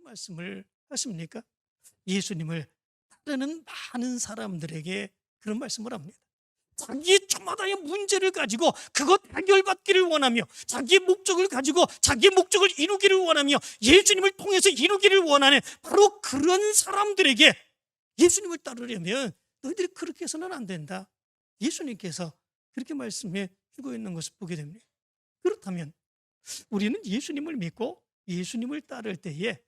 말씀을 하십니까? 예수님을 따르는 많은 사람들에게 그런 말씀을 합니다. 자기의 저마다의 문제를 가지고 그것 해결받기를 원하며 자기의 목적을 가지고 자기의 목적을 이루기를 원하며 예수님을 통해서 이루기를 원하는 바로 그런 사람들에게 예수님을 따르려면 너희들이 그렇게 해서는 안 된다. 예수님께서 그렇게 말씀해 주고 있는 것을 보게 됩니다. 그렇다면 우리는 예수님을 믿고 예수님을 따를 때에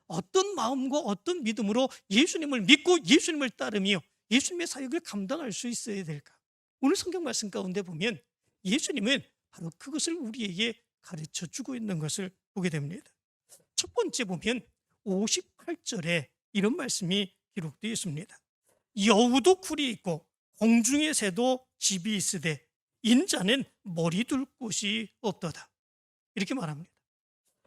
어떤 마음과 어떤 믿음으로 예수님을 믿고 예수님을 따르며 예수님의 사역을 감당할 수 있어야 될까? 오늘 성경 말씀 가운데 보면 예수님은 바로 그것을 우리에게 가르쳐 주고 있는 것을 보게 됩니다. 첫 번째 보면 58절에 이런 말씀이 기록되어 있습니다. 여우도 굴이 있고 공중의 새도 집이 있으되 인자는 머리 둘 곳이 없도다. 이렇게 말합니다.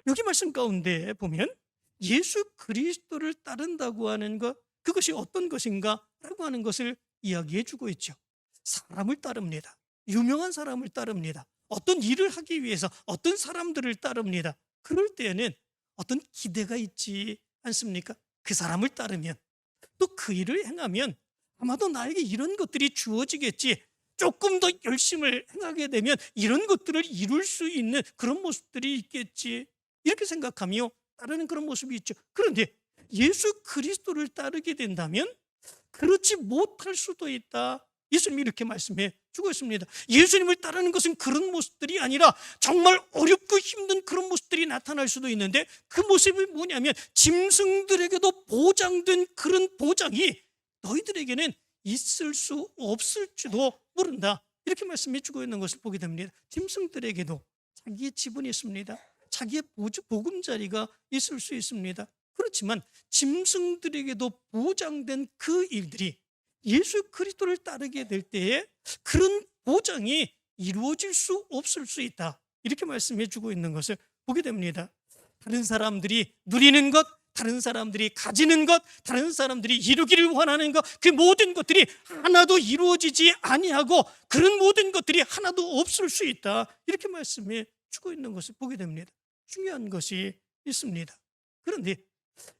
여기 말씀 가운데 보면 예수 그리스도를 따른다고 하는 것, 그것이 어떤 것인가 라고 하는 것을 이야기해 주고 있죠. 사람을 따릅니다. 유명한 사람을 따릅니다. 어떤 일을 하기 위해서 어떤 사람들을 따릅니다. 그럴 때에는 어떤 기대가 있지 않습니까? 그 사람을 따르면 또 그 일을 행하면 아마도 나에게 이런 것들이 주어지겠지, 조금 더 열심을 행하게 되면 이런 것들을 이룰 수 있는 그런 모습들이 있겠지, 이렇게 생각하며 따르는 그런 모습이 있죠. 그런데 예수 그리스도를 따르게 된다면 그렇지 못할 수도 있다. 예수님이 이렇게 말씀해 주고 있습니다. 예수님을 따르는 것은 그런 모습들이 아니라 정말 어렵고 힘든 그런 모습들이 나타날 수도 있는데, 그 모습이 뭐냐면 짐승들에게도 보장된 그런 보장이 너희들에게는 있을 수 없을지도 모른다. 이렇게 말씀해 주고 있는 것을 보게 됩니다. 짐승들에게도 자기의 지분이 있습니다. 자기의 보금자리가 있을 수 있습니다. 그렇지만 짐승들에게도 보장된 그 일들이 예수 그리스도를 따르게 될 때에 그런 보장이 이루어질 수 없을 수 있다. 이렇게 말씀해 주고 있는 것을 보게 됩니다. 다른 사람들이 누리는 것, 다른 사람들이 가지는 것, 다른 사람들이 이루기를 원하는 것, 그 모든 것들이 하나도 이루어지지 아니하고 그런 모든 것들이 하나도 없을 수 있다. 이렇게 말씀해 주고 있는 것을 보게 됩니다. 중요한 것이 있습니다. 그런데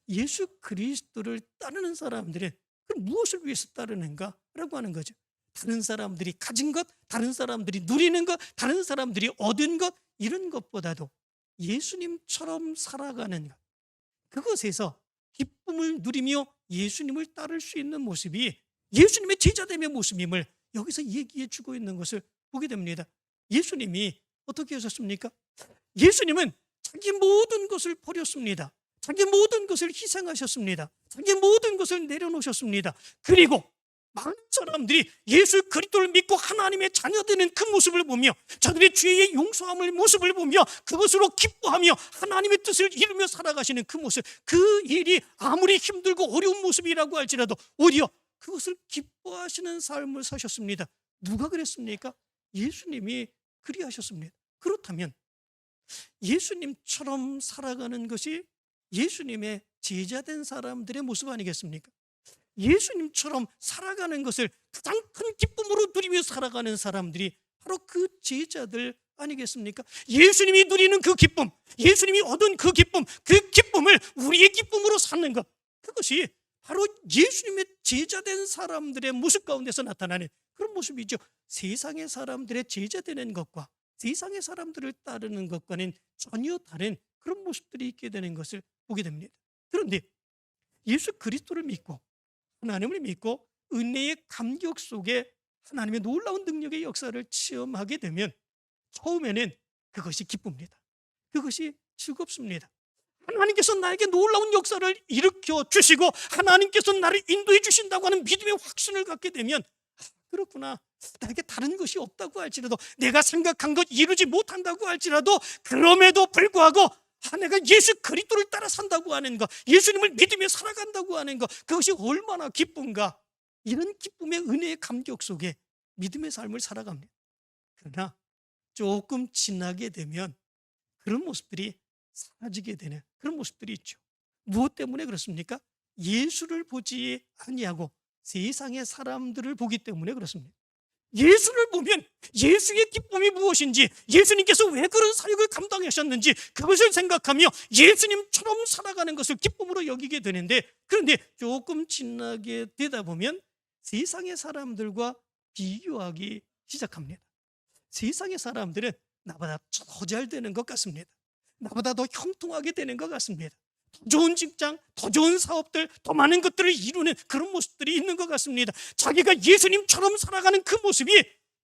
예수 그리스도를 따르는 사람들은 그럼 무엇을 위해서 따르는가? 라고 하는 거죠. 다른 사람들이 가진 것, 다른 사람들이 누리는 것, 다른 사람들이 얻은 것, 이런 것보다도 예수님처럼 살아가는 것, 그것에서 기쁨을 누리며 예수님을 따를 수 있는 모습이 예수님의 제자됨의 모습임을 여기서 얘기해 주고 있는 것을 보게 됩니다. 예수님이 어떻게 하셨습니까? 예수님은 자기 모든 것을 버렸습니다. 자기 모든 것을 희생하셨습니다. 자기 모든 것을 내려놓으셨습니다. 그리고 많은 사람들이 예수 그리스도를 믿고 하나님의 자녀되는 그 모습을 보며 저들의 죄의 용서함을 모습을 보며 그것으로 기뻐하며 하나님의 뜻을 이루며 살아가시는 그 모습, 그 일이 아무리 힘들고 어려운 모습이라고 할지라도 오히려 그것을 기뻐하시는 삶을 사셨습니다. 누가 그랬습니까? 예수님이 그리하셨습니다. 그렇다면 예수님처럼 살아가는 것이 예수님의 제자된 사람들의 모습 아니겠습니까? 예수님처럼 살아가는 것을 가장 큰 기쁨으로 누리며 살아가는 사람들이 바로 그 제자들 아니겠습니까? 예수님이 누리는 그 기쁨, 예수님이 얻은 그 기쁨, 그 기쁨을 우리의 기쁨으로 삼는 것, 그것이 바로 예수님의 제자된 사람들의 모습 가운데서 나타나는 그런 모습이죠. 세상의 사람들의 제자되는 것과 세상의 사람들을 따르는 것과는 전혀 다른 그런 모습들이 있게 되는 것을 보게 됩니다. 그런데 예수 그리스도를 믿고 하나님을 믿고 은혜의 감격 속에 하나님의 놀라운 능력의 역사를 체험하게 되면 처음에는 그것이 기쁩니다. 그것이 즐겁습니다. 하나님께서 나에게 놀라운 역사를 일으켜 주시고 하나님께서 나를 인도해 주신다고 하는 믿음의 확신을 갖게 되면 그렇구나, 나에게 다른 것이 없다고 할지라도 내가 생각한 것 이루지 못한다고 할지라도 그럼에도 불구하고 내가 예수 그리스도를 따라 산다고 하는 것, 예수님을 믿으며 살아간다고 하는 것, 그것이 얼마나 기쁜가. 이런 기쁨의 은혜의 감격 속에 믿음의 삶을 살아갑니다. 그러나 조금 지나게 되면 그런 모습들이 사라지게 되는 그런 모습들이 있죠. 무엇 때문에 그렇습니까? 예수를 보지 아니하고 세상의 사람들을 보기 때문에 그렇습니다. 예수를 보면 예수의 기쁨이 무엇인지, 예수님께서 왜 그런 사역을 감당하셨는지 그것을 생각하며 예수님처럼 살아가는 것을 기쁨으로 여기게 되는데, 그런데 조금 지나게 되다 보면 세상의 사람들과 비교하기 시작합니다. 세상의 사람들은 나보다 더 잘 되는 것 같습니다. 나보다 더 형통하게 되는 것 같습니다. 더 좋은 직장, 더 좋은 사업들, 더 많은 것들을 이루는 그런 모습들이 있는 것 같습니다. 자기가 예수님처럼 살아가는 그 모습이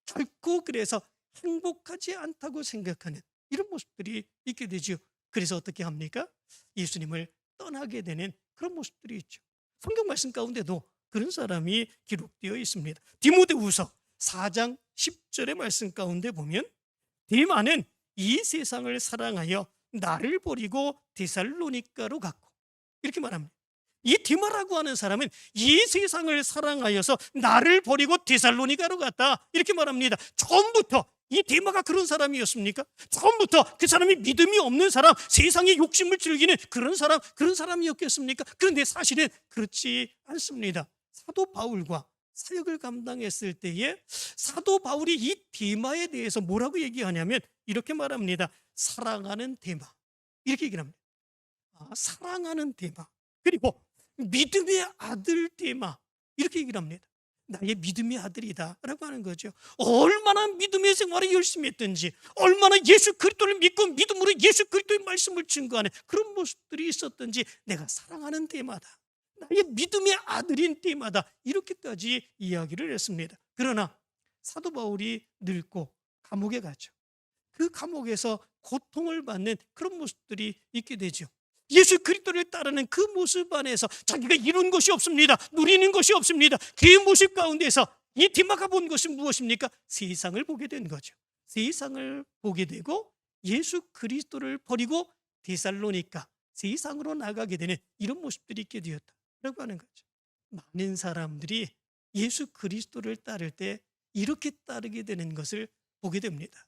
결코 그래서 행복하지 않다고 생각하는 이런 모습들이 있게 되죠. 그래서 어떻게 합니까? 예수님을 떠나게 되는 그런 모습들이 있죠. 성경 말씀 가운데도 그런 사람이 기록되어 있습니다. 디모데후서 4장 10절의 말씀 가운데 보면 데마는 이 세상을 사랑하여 나를 버리고 데살로니가로 갔고, 이렇게 말합니다. 이 데마라고 하는 사람은 이 세상을 사랑하여서 나를 버리고 데살로니가로 갔다, 이렇게 말합니다. 처음부터 이 데마가 그런 사람이었습니까? 처음부터 그 사람이 믿음이 없는 사람, 세상의 욕심을 즐기는 그런 사람이었겠습니까? 그런데 사실은 그렇지 않습니다. 사도 바울과 사역을 감당했을 때에 사도 바울이 이 데마에 대해서 뭐라고 얘기하냐면 이렇게 말합니다. 사랑하는 데마, 이렇게 얘기를 합니다. 사랑하는 데마, 그리고 믿음의 아들 데마, 이렇게 얘기를 합니다. 나의 믿음의 아들이다 라고 하는 거죠. 얼마나 믿음의 생활을 열심히 했든지, 얼마나 예수 그리스도를 믿고 믿음으로 예수 그리스도의 말씀을 증거하는 그런 모습들이 있었든지 내가 사랑하는 데마다, 나의 믿음의 아들인 데마다, 이렇게까지 이야기를 했습니다. 그러나 사도 바울이 늙고 감옥에 가죠. 그 감옥에서 고통을 받는 그런 모습들이 있게 되죠. 예수 그리스도를 따르는 그 모습 안에서 자기가 이룬 것이 없습니다. 누리는 것이 없습니다. 그 모습 가운데서 이 디마가 본 것은 무엇입니까? 세상을 보게 된 거죠. 세상을 보게 되고 예수 그리스도를 버리고 데살로니가, 세상으로 나가게 되는 이런 모습들이 있게 되었다라고 하는 거죠. 많은 사람들이 예수 그리스도를 따를 때 이렇게 따르게 되는 것을 보게 됩니다.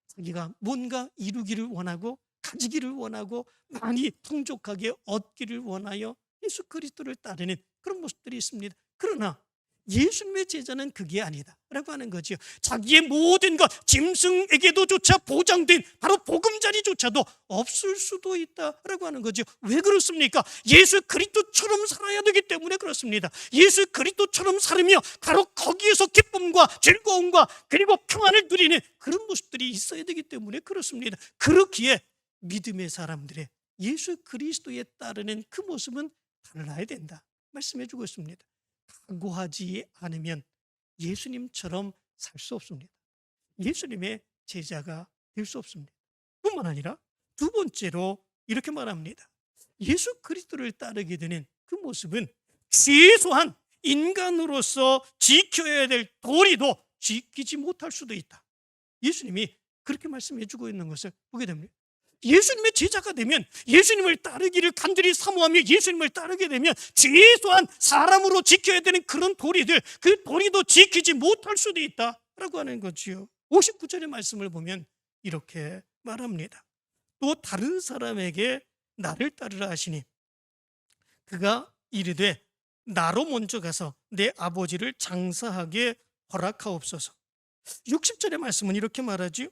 자기가 뭔가 이루기를 원하고 가지기를 원하고 많이 풍족하게 얻기를 원하여 예수 그리스도를 따르는 그런 모습들이 있습니다. 그러나 예수님의 제자는 그게 아니다 라고 하는 거죠. 자기의 모든 것, 짐승에게도 조차 보장된 바로 보금자리조차도 없을 수도 있다라고 하는 거죠. 왜 그렇습니까? 예수 그리스도처럼 살아야 되기 때문에 그렇습니다. 예수 그리스도처럼 살으며 바로 거기에서 기쁨과 즐거움과 그리고 평안을 누리는 그런 모습들이 있어야 되기 때문에 그렇습니다. 그렇기에 믿음의 사람들의 예수 그리스도에 따르는 그 모습은 달라야 된다 말씀해 주고 있습니다. 각오하지 않으면 예수님처럼 살 수 없습니다. 예수님의 제자가 될 수 없습니다. 뿐만 아니라 두 번째로 이렇게 말합니다. 예수 그리스도를 따르게 되는 그 모습은 최소한 인간으로서 지켜야 될 도리도 지키지 못할 수도 있다. 예수님이 그렇게 말씀해 주고 있는 것을 보게 됩니다. 예수님의 제자가 되면, 예수님을 따르기를 간절히 사모하며 예수님을 따르게 되면 최소한 사람으로 지켜야 되는 그런 도리들, 그 도리도 지키지 못할 수도 있다라고 하는 거지요. 59절의 말씀을 보면 이렇게 말합니다. 또 다른 사람에게 나를 따르라 하시니 그가 이르되 나로 먼저 가서 내 아버지를 장사하게 허락하옵소서. 60절의 말씀은 이렇게 말하지요.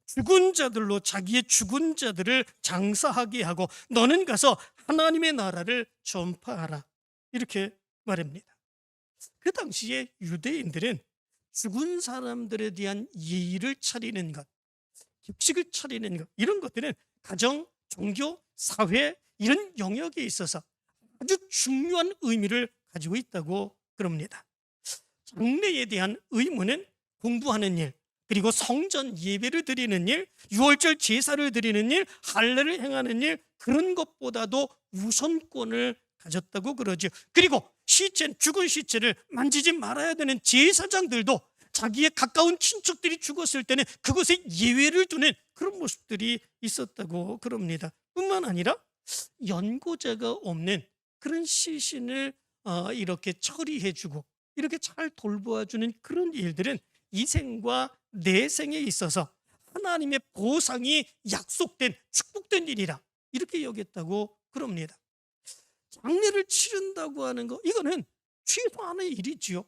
죽은 자들로 자기의 죽은 자들을 장사하게 하고 너는 가서 하나님의 나라를 전파하라, 이렇게 말합니다. 그 당시에 유대인들은 죽은 사람들에 대한 예의를 차리는 것, 격식을 차리는 것, 이런 것들은 가정, 종교, 사회 이런 영역에 있어서 아주 중요한 의미를 가지고 있다고 그럽니다. 장래에 대한 의무는 공부하는 일, 그리고 성전 예배를 드리는 일, 유월절 제사를 드리는 일, 할례를 행하는 일, 그런 것보다도 우선권을 가졌다고 그러죠. 그리고 죽은 시체를 만지지 말아야 되는 제사장들도 자기의 가까운 친척들이 죽었을 때는 그것에 예외를 두는 그런 모습들이 있었다고 그럽니다. 뿐만 아니라 연고자가 없는 그런 시신을 이렇게 처리해주고 이렇게 잘 돌보아주는 그런 일들은 이생과 내생에 있어서 하나님의 보상이 약속된 축복된 일이라 이렇게 여겼다고 그럽니다. 장례를 치른다고 하는 거, 이거는 최소한의 일이지요.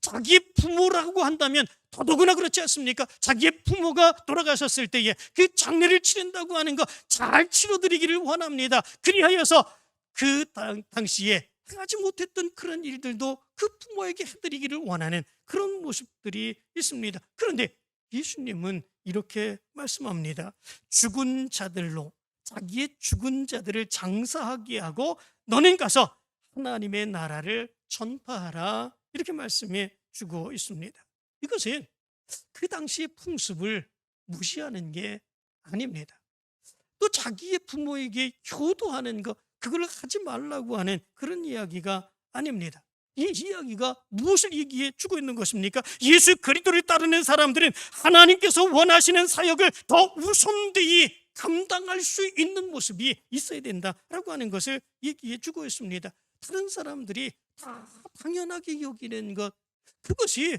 자기의 부모라고 한다면 더더구나 그렇지 않습니까? 자기의 부모가 돌아가셨을 때에 그 장례를 치른다고 하는 거 잘 치러드리기를 원합니다. 그리하여서 그 당시에 행하지 못했던 그런 일들도 그 부모에게 해드리기를 원하는 그런 모습들이 있습니다. 그런데 예수님은 이렇게 말씀합니다. 죽은 자들로 자기의 죽은 자들을 장사하게 하고 너는 가서 하나님의 나라를 전파하라, 이렇게 말씀해 주고 있습니다. 이것은 그 당시의 풍습을 무시하는 게 아닙니다. 또 자기의 부모에게 효도하는 것, 그걸 하지 말라고 하는 그런 이야기가 아닙니다. 이 이야기가 무엇을 얘기해 주고 있는 것입니까? 예수 그리스도를 따르는 사람들은 하나님께서 원하시는 사역을 더 우선되이 감당할 수 있는 모습이 있어야 된다라고 하는 것을 얘기해 주고 있습니다. 다른 사람들이 다 당연하게 여기는 것, 그것이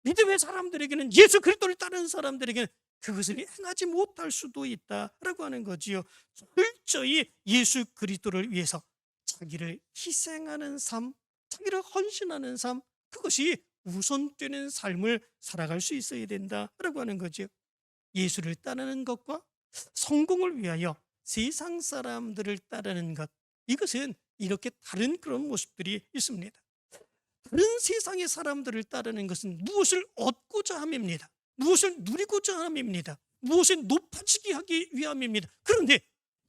믿음의 사람들에게는, 예수 그리스도를 따르는 사람들에게는 그것을 행하지 못할 수도 있다라고 하는 거지요. 철저히 예수 그리스도를 위해서 자기를 희생하는 삶, 자기를 헌신하는 삶, 그것이 우선되는 삶을 살아갈 수 있어야 된다라고 하는 거죠. 예수를 따르는 것과 성공을 위하여 세상 사람들을 따르는 것, 이것은 이렇게 다른 그런 모습들이 있습니다. 다른 세상의 사람들을 따르는 것은 무엇을 얻고자 함입니다. 무엇을 누리고자 함입니다. 무엇을 높아지게 하기 위함입니다. 그런데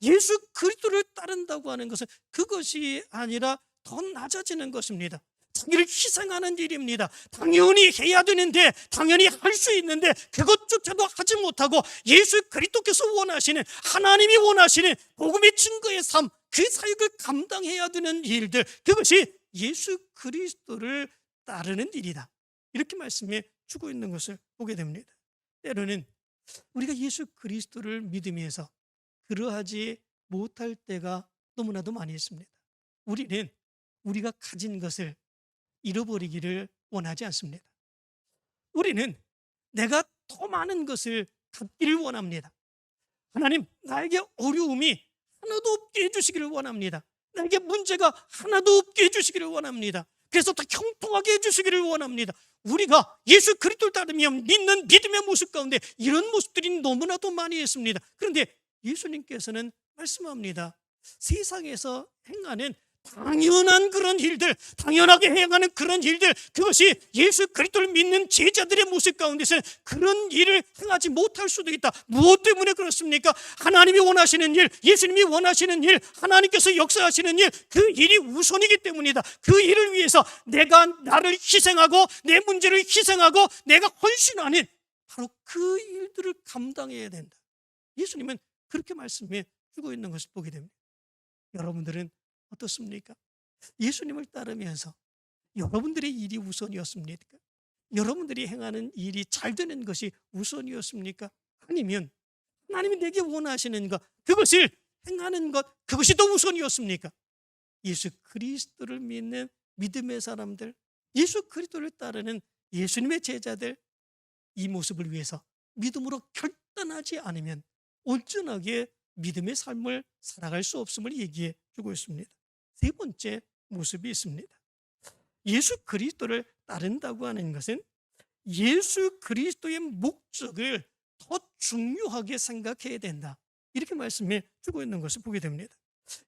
예수 그리스도를 따른다고 하는 것은 그것이 아니라 더 낮아지는 것입니다. 자기를 희생하는 일입니다. 당연히 해야 되는데, 당연히 할 수 있는데 그것조차도 하지 못하고 예수 그리스도께서 원하시는, 하나님이 원하시는 복음의 증거의 삶, 그 사역을 감당해야 되는 일들, 그것이 예수 그리스도를 따르는 일이다, 이렇게 말씀해 주고 있는 것을 보게 됩니다. 때로는 우리가 예수 그리스도를 믿으면서 그러하지 못할 때가 너무나도 많이 있습니다. 우리는 우리가 가진 것을 잃어버리기를 원하지 않습니다. 우리는 내가 더 많은 것을 갖기를 원합니다. 하나님, 나에게 어려움이 하나도 없게 해주시기를 원합니다. 나에게 문제가 하나도 없게 해주시기를 원합니다. 그래서 더 형통하게 해주시기를 원합니다. 우리가 예수 그리스도를 따르며 믿는 믿음의 모습 가운데 이런 모습들이 너무나도 많이 있습니다. 그런데 예수님께서는 말씀합니다. 세상에서 행하는 당연한 그런 일들, 당연하게 행하는 그런 일들, 그것이 예수 그리스도를 믿는 제자들의 모습 가운데서 그런 일을 행하지 못할 수도 있다. 무엇 때문에 그렇습니까? 하나님이 원하시는 일, 예수님이 원하시는 일, 하나님께서 역사하시는 일, 그 일이 우선이기 때문이다. 그 일을 위해서 내가 나를 희생하고 내 문제를 희생하고 내가 헌신하는 바로 그 일들을 감당해야 된다. 예수님은 그렇게 말씀해 주고 있는 것을 보게 됩니다. 여러분들은 어떻습니까? 예수님을 따르면서 여러분들의 일이 우선이었습니까? 여러분들이 행하는 일이 잘 되는 것이 우선이었습니까? 아니면 하나님이 내게 원하시는 것, 그것을 행하는 것, 그것이 더 우선이었습니까? 예수 그리스도를 믿는 믿음의 사람들, 예수 그리스도를 따르는 예수님의 제자들, 이 모습을 위해서 믿음으로 결단하지 않으면 온전하게 믿음의 삶을 살아갈 수 없음을 얘기해 주고 있습니다. 세 번째 모습이 있습니다. 예수 그리스도를 따른다고 하는 것은 예수 그리스도의 목적을 더 중요하게 생각해야 된다, 이렇게 말씀해 주고 있는 것을 보게 됩니다.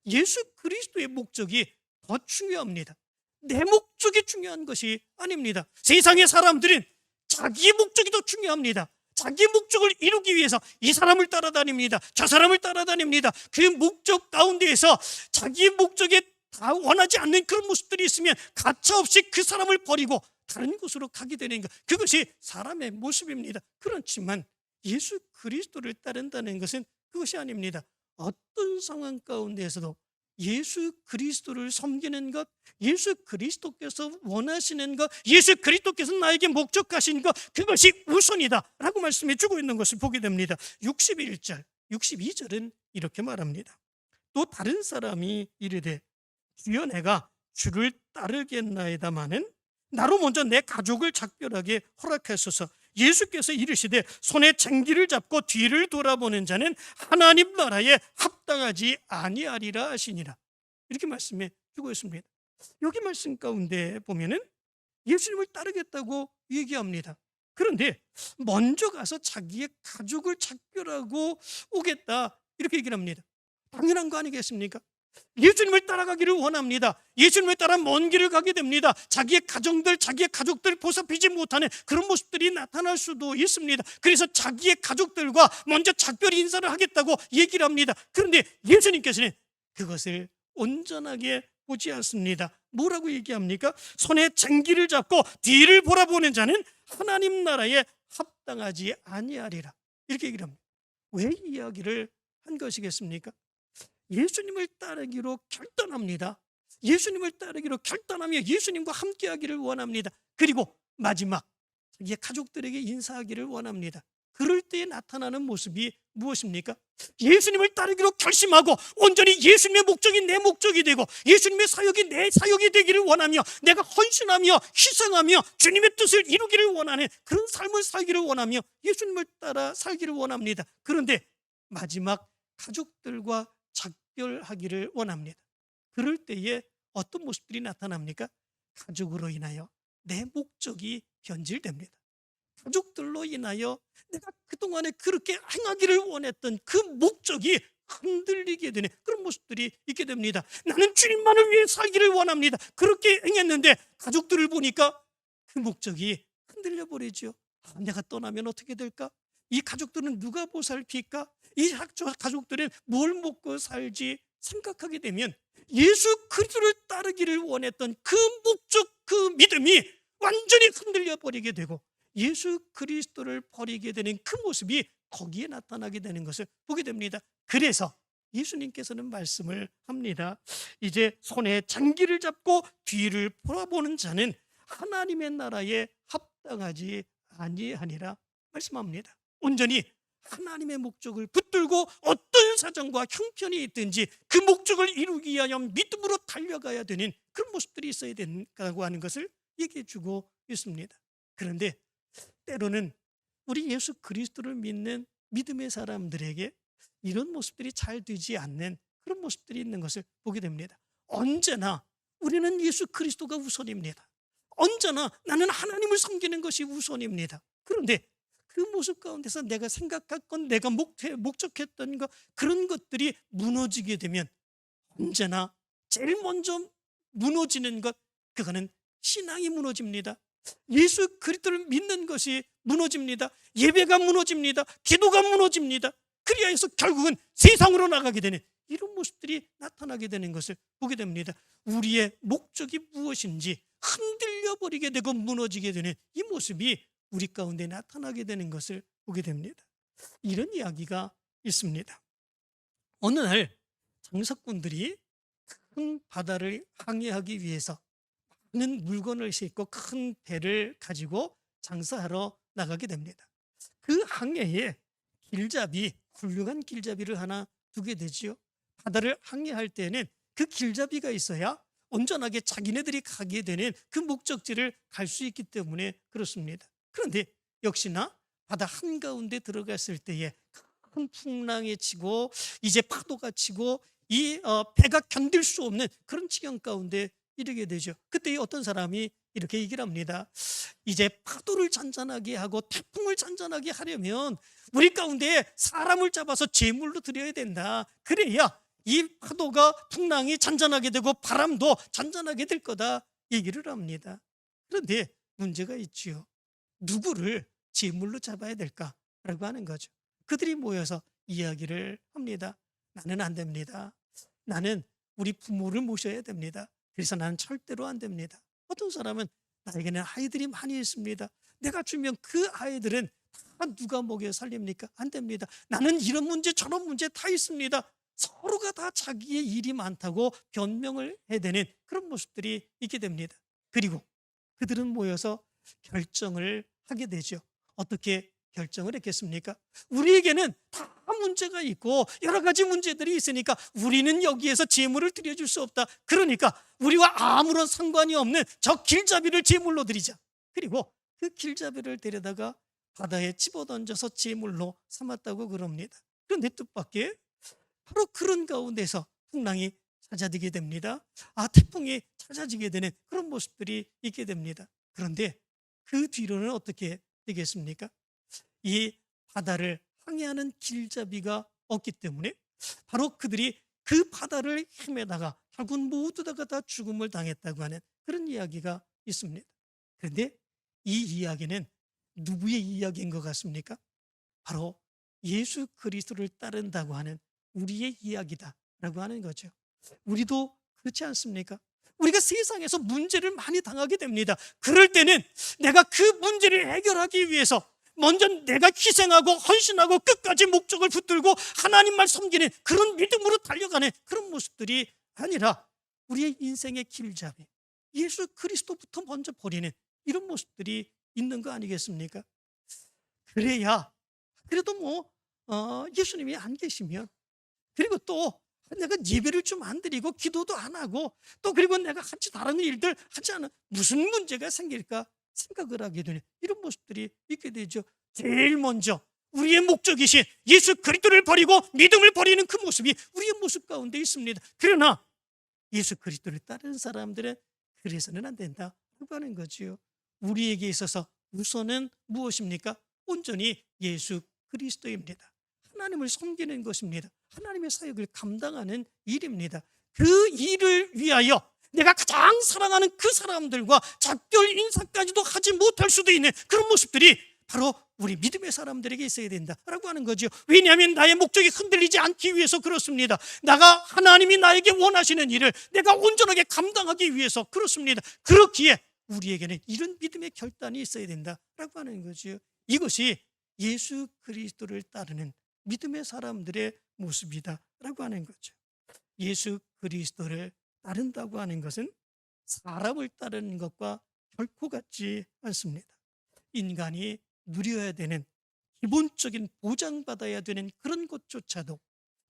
예수 그리스도의 목적이 더 중요합니다. 내 목적이 중요한 것이 아닙니다. 세상의 사람들은 자기의 목적이 더 중요합니다. 자기 목적을 이루기 위해서 이 사람을 따라다닙니다. 저 사람을 따라다닙니다. 그 목적 가운데에서 자기의 목적에 다 원하지 않는 그런 모습들이 있으면 가차없이 그 사람을 버리고 다른 곳으로 가게 되는 것, 그것이 사람의 모습입니다. 그렇지만 예수 그리스도를 따른다는 것은 그것이 아닙니다. 어떤 상황 가운데에서도 예수 그리스도를 섬기는 것, 예수 그리스도께서 원하시는 것, 예수 그리스도께서 나에게 목적하신 것, 그것이 우선이다 라고 말씀해 주고 있는 것을 보게 됩니다. 61절, 62절은 이렇게 말합니다. 또 다른 사람이 이르되 주여 내가 주를 따르겠나이다마는 나로 먼저 내 가족을 작별하게 허락하소서. 예수께서 이르시되 손에 쟁기를 잡고 뒤를 돌아보는 자는 하나님 나라에 합당하지 아니하리라 하시니라, 이렇게 말씀해 주고 있습니다. 여기 말씀 가운데 보면은 예수님을 따르겠다고 얘기합니다. 그런데 먼저 가서 자기의 가족을 작별하고 오겠다 이렇게 얘기를 합니다. 당연한 거 아니겠습니까? 예수님을 따라가기를 원합니다. 예수님을 따라 먼 길을 가게 됩니다. 자기의 가정들, 자기의 가족들 보살피지 못하는 그런 모습들이 나타날 수도 있습니다. 그래서 자기의 가족들과 먼저 작별 인사를 하겠다고 얘기를 합니다. 그런데 예수님께서는 그것을 온전하게 보지 않습니다. 뭐라고 얘기합니까? 손에 쟁기를 잡고 뒤를 돌아보는 자는 하나님 나라에 합당하지 아니하리라 이렇게 얘기를 합니다. 왜 이 이야기를 한 것이겠습니까? 예수님을 따르기로 결단합니다. 예수님을 따르기로 결단하며 예수님과 함께하기를 원합니다. 그리고 마지막 자기의 가족들에게 인사하기를 원합니다. 그럴 때에 나타나는 모습이 무엇입니까? 예수님을 따르기로 결심하고 온전히 예수님의 목적이 내 목적이 되고 예수님의 사역이 내 사역이 되기를 원하며 내가 헌신하며 희생하며 주님의 뜻을 이루기를 원하는 그런 삶을 살기를 원하며 예수님을 따라 살기를 원합니다. 그런데 마지막 가족들과 작별하기를 원합니다. 그럴 때에 어떤 모습들이 나타납니까? 가족으로 인하여 내 목적이 변질됩니다. 가족들로 인하여 내가 그동안에 그렇게 행하기를 원했던 그 목적이 흔들리게 되는 그런 모습들이 있게 됩니다. 나는 주님만을 위해 살기를 원합니다. 그렇게 행했는데 가족들을 보니까 그 목적이 흔들려 버리죠. 내가 떠나면 어떻게 될까? 이 가족들은 누가 보살필까? 이 가족들은 뭘 먹고 살지 생각하게 되면 예수 그리스도를 따르기를 원했던 그 목적, 그 믿음이 완전히 흔들려 버리게 되고 예수 그리스도를 버리게 되는 그 모습이 거기에 나타나게 되는 것을 보게 됩니다. 그래서 예수님께서는 말씀을 합니다. 이제 손에 장기를 잡고 뒤를 돌아보는 자는 하나님의 나라에 합당하지 아니하니라 말씀합니다. 온전히 하나님의 목적을 붙들고 어떤 사정과 형편이 있든지 그 목적을 이루기 위하여 믿음으로 달려가야 되는 그런 모습들이 있어야 된다고 하는 것을 얘기해 주고 있습니다. 그런데 때로는 우리 예수 그리스도를 믿는 믿음의 사람들에게 이런 모습들이 잘 되지 않는 그런 모습들이 있는 것을 보게 됩니다. 언제나 우리는 예수 그리스도가 우선입니다. 언제나 나는 하나님을 섬기는 것이 우선입니다. 그런데 그 모습 가운데서 내가 생각했건 내가 목적했던 것 그런 것들이 무너지게 되면 언제나 제일 먼저 무너지는 것 그거는 신앙이 무너집니다. 예수 그리스도를 믿는 것이 무너집니다. 예배가 무너집니다. 기도가 무너집니다. 그리하여 해서 결국은 세상으로 나가게 되는 이런 모습들이 나타나게 되는 것을 보게 됩니다. 우리의 목적이 무엇인지 흔들려 버리게 되고 무너지게 되는 이 모습이 우리 가운데 나타나게 되는 것을 보게 됩니다. 이런 이야기가 있습니다. 어느 날 장사꾼들이 큰 바다를 항해하기 위해서 많은 물건을 싣고 큰 배를 가지고 장사하러 나가게 됩니다. 그 항해에 길잡이, 훌륭한 길잡이를 하나 두게 되지요. 바다를 항해할 때는 그 길잡이가 있어야 온전하게 자기네들이 가게 되는 그 목적지를 갈 수 있기 때문에 그렇습니다. 그런데 역시나 바다 한가운데 들어갔을 때에 큰 풍랑이 치고 이제 파도가 치고 이 배가 견딜 수 없는 그런 지경 가운데 이르게 되죠. 그때 어떤 사람이 이렇게 얘기를 합니다. 이제 파도를 잔잔하게 하고 태풍을 잔잔하게 하려면 우리 가운데 사람을 잡아서 제물로 드려야 된다. 그래야 이 파도가 풍랑이 잔잔하게 되고 바람도 잔잔하게 될 거다 얘기를 합니다. 그런데 문제가 있지요. 누구를 제물로 잡아야 될까라고 하는 거죠. 그들이 모여서 이야기를 합니다. 나는 안 됩니다. 나는 우리 부모를 모셔야 됩니다. 그래서 나는 절대로 안 됩니다. 어떤 사람은 나에게는 아이들이 많이 있습니다. 내가 주면 그 아이들은 다 누가 먹여 살립니까? 안 됩니다. 나는 이런 문제 저런 문제 다 있습니다. 서로가 다 자기의 일이 많다고 변명을 해야 되는 그런 모습들이 있게 됩니다. 그리고 그들은 모여서 결정을 하게 되죠. 어떻게 결정을 했겠습니까? 우리에게는 다 문제가 있고 여러 가지 문제들이 있으니까 우리는 여기에서 제물을 드려줄 수 없다. 그러니까 우리와 아무런 상관이 없는 저 길잡이를 제물로 드리자. 그리고 그 길잡이를 데려다가 바다에 집어던져서 제물로 삼았다고 그럽니다. 그런데 뜻밖의 바로 그런 가운데서 풍랑이 찾아지게 됩니다. 태풍이 찾아지게 되는 그런 모습들이 있게 됩니다. 그런데 그 뒤로는 어떻게 되겠습니까? 이 바다를 항해하는 길잡이가 없기 때문에 바로 그들이 그 바다를 헤매다가 결국 모두 다 죽음을 당했다고 하는 그런 이야기가 있습니다. 그런데 이 이야기는 누구의 이야기인 것 같습니까? 바로 예수 그리스도를 따른다고 하는 우리의 이야기다라고 하는 거죠. 우리도 그렇지 않습니까? 우리가 세상에서 문제를 많이 당하게 됩니다. 그럴 때는 내가 그 문제를 해결하기 위해서 먼저 내가 희생하고 헌신하고 끝까지 목적을 붙들고 하나님만 섬기는 그런 믿음으로 달려가는 그런 모습들이 아니라 우리의 인생의 길잡이 예수 그리스도부터 먼저 버리는 이런 모습들이 있는 거 아니겠습니까? 그래야 그래도 예수님이 안 계시면, 그리고 또 내가 예배를 좀 안 드리고 기도도 안 하고 또 그리고 내가 같이 다른 일들 하지 않으면 무슨 문제가 생길까 생각을 하게 되는 이런 모습들이 있게 되죠. 제일 먼저 우리의 목적이신 예수 그리스도를 버리고 믿음을 버리는 그 모습이 우리의 모습 가운데 있습니다. 그러나 예수 그리스도를 따르는 사람들은 그래서는 안 된다라고 하는 거지요. 우리에게 있어서 우선은 무엇입니까? 온전히 예수 그리스도입니다. 하나님을 섬기는 것입니다. 하나님의 사역을 감당하는 일입니다. 그 일을 위하여 내가 가장 사랑하는 그 사람들과 작별 인사까지도 하지 못할 수도 있는 그런 모습들이 바로 우리 믿음의 사람들에게 있어야 된다라고 하는 거죠. 왜냐하면 나의 목적이 흔들리지 않기 위해서 그렇습니다. 하나님이 나에게 원하시는 일을 내가 온전하게 감당하기 위해서 그렇습니다. 그렇기에 우리에게는 이런 믿음의 결단이 있어야 된다라고 하는 거죠. 이것이 예수 그리스도를 따르는 믿음의 사람들의 모습이다라고 하는 거죠. 예수 그리스도를 따른다고 하는 것은 사람을 따르는 것과 결코 같지 않습니다. 인간이 누려야 되는 기본적인 보장받아야 되는 그런 것조차도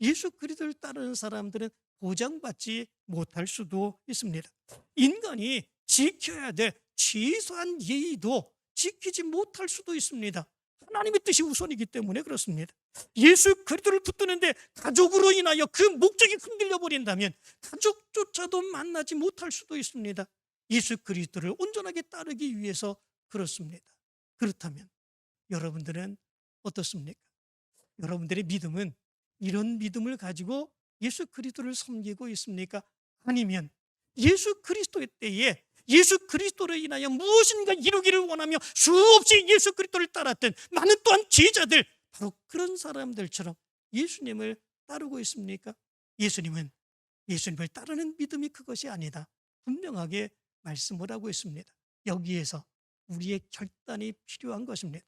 예수 그리스도를 따르는 사람들은 보장받지 못할 수도 있습니다. 인간이 지켜야 될 최소한 예의도 지키지 못할 수도 있습니다. 하나님의 뜻이 우선이기 때문에 그렇습니다. 예수 그리스도를 붙드는데 가족으로 인하여 그 목적이 흔들려 버린다면 가족조차도 만나지 못할 수도 있습니다. 예수 그리스도를 온전하게 따르기 위해서 그렇습니다. 그렇다면 여러분들은 어떻습니까? 여러분들의 믿음은 이런 믿음을 가지고 예수 그리스도를 섬기고 있습니까? 아니면 예수 그리스도의 때에 예수 그리스도로 인하여 무엇인가 이루기를 원하며 수없이 예수 그리스도를 따랐던 많은 또한 제자들, 바로 그런 사람들처럼 예수님을 따르고 있습니까? 예수님은 예수님을 따르는 믿음이 그것이 아니다, 분명하게 말씀을 하고 있습니다. 여기에서 우리의 결단이 필요한 것입니다.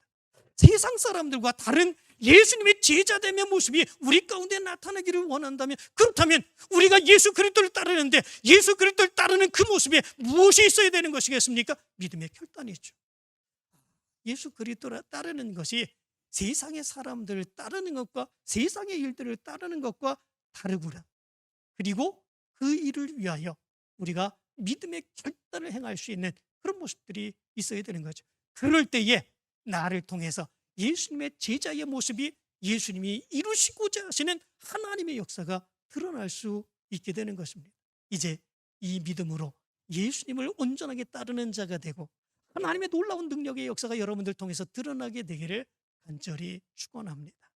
세상 사람들과 다른 예수님의 제자됨의 모습이 우리 가운데 나타나기를 원한다면, 그렇다면 우리가 예수 그리스도를 따르는데 예수 그리스도를 따르는 그 모습에 무엇이 있어야 되는 것이겠습니까? 믿음의 결단이죠. 예수 그리스도를 따르는 것이 세상의 사람들을 따르는 것과 세상의 일들을 따르는 것과 다르구나. 그리고 그 일을 위하여 우리가 믿음의 결단을 행할 수 있는 그런 모습들이 있어야 되는 거죠. 그럴 때에 나를 통해서 예수님의 제자의 모습이 예수님이 이루시고자 하시는 하나님의 역사가 드러날 수 있게 되는 것입니다. 이제 이 믿음으로 예수님을 온전하게 따르는 자가 되고 하나님의 놀라운 능력의 역사가 여러분들 통해서 드러나게 되기를 간절히 축원합니다.